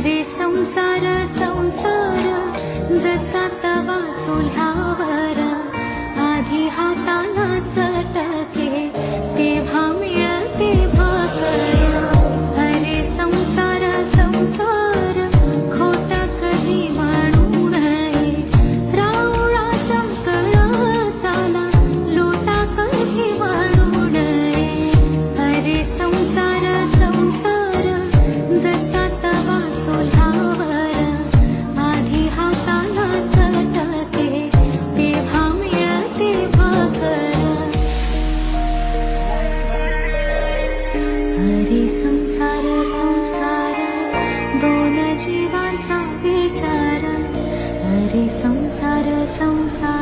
अरे संसार संसार जसा तवा चुल्हावर आधी हाताला चटके तेव्हा मिळते भाकर. अरे संसार संसार खोट कधी म्हणू नये रावळाच्या कळसाला लोटा कधी म्हणू नये. अरे संसार संसार जसा तवा चुल्हावर आधी हाताला चटके तेव्हा मिळते भाकर. अरे संसार संसार दोन जीवांचा विचार. अरे संसार संसार